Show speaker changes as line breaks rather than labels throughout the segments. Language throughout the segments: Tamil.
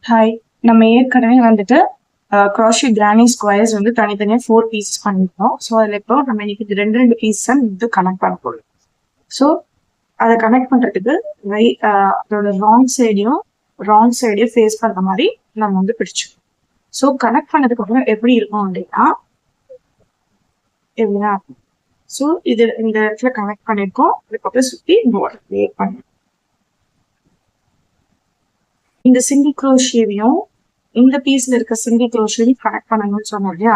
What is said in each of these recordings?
ஹாய், நம்ம ஏற்கனவே வந்துட்டு க்ராஷி கிரானி ஸ்கொயர்ஸ் வந்து தனித்தனியாக 4 பீசஸ் பண்ணியிருக்கோம். ஸோ அதில் இப்போ நம்ம இன்னைக்கு ரெண்டு ரெண்டு பீஸ் வந்து கனெக்ட் பண்ண போகிறோம். ஸோ அதை கனெக்ட் பண்ணுறதுக்கு அதோட ராங் சைடையும் ஃபேஸ் பண்ணுற மாதிரி நம்ம வந்து பிடிச்சிக்கணும். ஸோ கனெக்ட் பண்ணதுக்கு அப்புறம் எப்படி இருக்கும் அப்படின்னா எப்படின்னா ஸோ இது இந்த இடத்துல கனெக்ட் பண்ணியிருக்கோம். அதுக்கப்புறம் சுற்றி பார்டர் கிரியேட் பண்ணணும். இந்த சிங்கிள் க்ரோஷேவையும் இந்த பீஸ்ல இருக்க சிங்கிள் க்ரோஷேவையும் கனெக்ட் பண்ணணும்னு சொன்னோம் இல்லையா?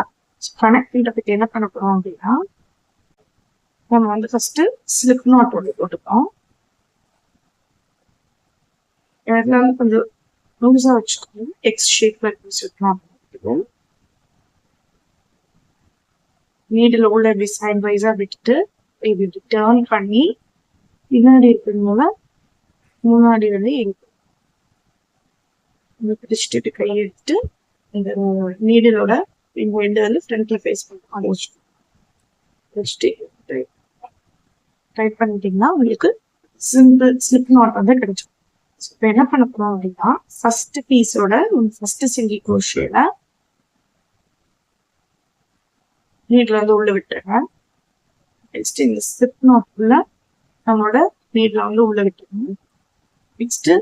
கனெக்ட் பண்றதுக்கு என்ன பண்ண போறோம் அப்படின்னா நம்ம வந்து ஃபர்ஸ்ட் ஸ்லிப் நாட் ஒன்று போட்டுப்போம். இடத்துல வந்து கொஞ்சம் லூஸா வச்சுக்கணும். எக்ஸ் ஷேப்ல இருக்க ஸ்லிப் நாட் போட்டுப்போம். நீடில் உள்ள இப்படி சைட் வைஸா விட்டுட்டு இப்படி டேர்ன் பண்ணி பின்னாடி இருக்கிறதுனால முன்னாடி வந்து பிடிச்சிட்டு கையை எடுத்துட்டு இந்த நீடலோட இந்த எண்டு வந்து ஃப்ரண்ட்ல ஃபேஸ் பண்ணுவோம். அதை வச்சுட்டு டைட் பண்ணிட்டீங்கன்னா உங்களுக்கு சிம்பிள் ஸ்லிப் நாட் வந்து கிடைச்சிடும். இப்போ என்ன பண்ண போறோம் அப்படின்னா ஃபர்ஸ்ட் பீஸோட ஃபர்ஸ்ட் சிங்கிள் க்ரோஷேல நீடில் வந்து உள்ள விட்டுருங்க. நெக்ஸ்ட் இந்த ஸ்லிப் நாட் உள்ள நம்மளோட நீடில் வந்து உள்ள விட்டுருங்க. நெக்ஸ்ட்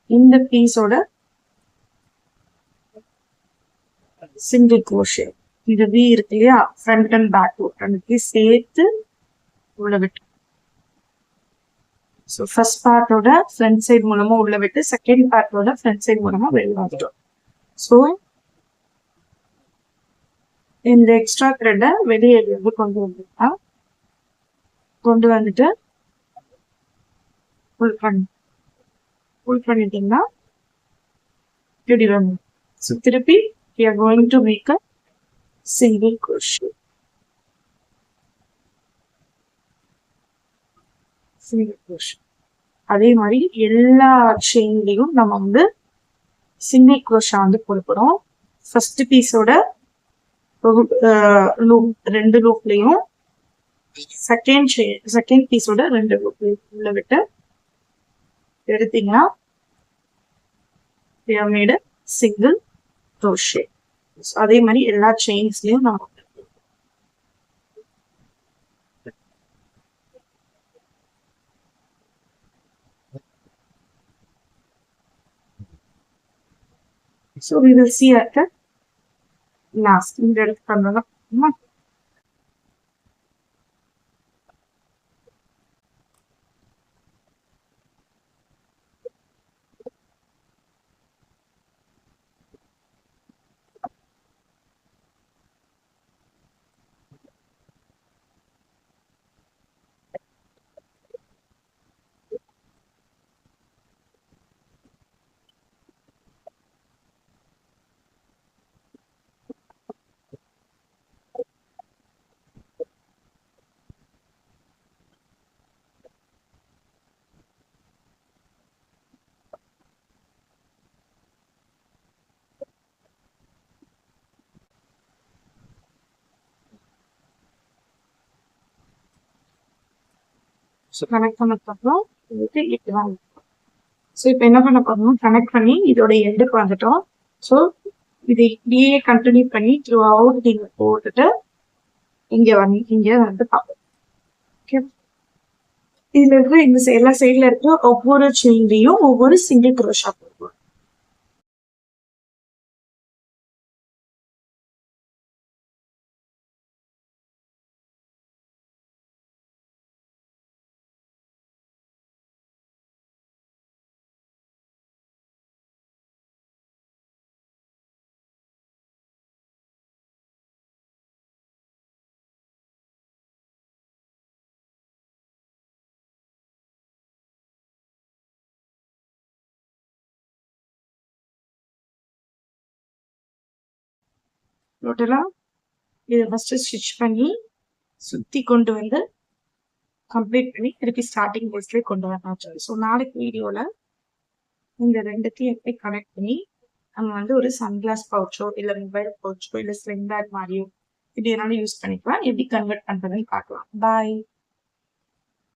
இந்த பீஸோட சிங்கிள் க்ரோஷே இந்த வி இருக்கு இல்லையா, ஃப்ரண்ட் அண்ட் பேக் ரெண்டுக்கு சேர்த்து உள்ள விட்டு ஸோ ஃபர்ஸ்ட் பார்ட்டோட ஃப்ரண்ட் சைட் மூலமா உள்ள விட்டு செகண்ட் பார்ட்டோட ஃப்ரண்ட் சைட் மூலமா வெளியே வந்துட்டோம். ஸோ இந்த எக்ஸ்ட்ரா த்ரெட்டை வெளியே கொண்டு வந்துட்டு புல் பண்ணிட்டீங்கன்னா இப்படி வரும். ஸோ திருப்பி we are going to make a single crochet. அதே மாதிரி எல்லா செயின்லையும் நம்ம வந்து சிங்கிள் க்ரோஷா வந்து போடுறோம். ஃபர்ஸ்ட் பீஸோட லூப் ரெண்டு லூப்லையும் செகண்ட் பீஸோட ரெண்டு லூப்லையும் உள்ள விட்டு எடுத்தீங்கன்னா we have made a single crochet. அதே மாதிரி எல்லா செயின்ஸ்லயும் நம்ம so we will see at the last இந்த இடத்துக்கு பண்ணலாம். ஸோ கனெக்ட் பண்ணதுக்கப்புறம் இதுக்கு இப்படிதான். ஸோ இப்போ என்ன பண்ண போறோம், கனெக்ட் பண்ணி இதோட எண்டுக்கு வந்துட்டோம். ஸோ இது இப்படியே கண்டினியூ பண்ணி த்ரூ அவுட் நீங்க போட்டுட்டு இங்க வந்து பார்ப்போம். ஓகே, இதுல இருக்க இந்த எல்லா சைட்ல இருக்க ஒவ்வொரு செயின்லையும் ஒவ்வொரு சிங்கிள் க்ரோஷா போடுவோம். டோட்டலா இதை ஃபர்ஸ்ட் ஸ்டிச் பண்ணி சுத்தி கொண்டு வந்து கம்ப்ளீட் பண்ணி திருப்பி ஸ்டார்டிங் பேஸ்லேயே கொண்டு வரணும். ஸோ நாளைக்கு வீடியோல இந்த ரெண்டுத்தையும் எப்படி கனெக்ட் பண்ணி நம்ம வந்து ஒரு சன்கிளாஸ் பவுச்சோ இல்லை மொபைல் பவுச்சோ இல்லை ஸ்லிங் பேக் மாதிரியோ இப்படி என்னாலும் யூஸ் பண்ணிக்கலாம். எப்படி கன்வெர்ட் பண்றதுன்னு பார்க்கலாம். பாய்.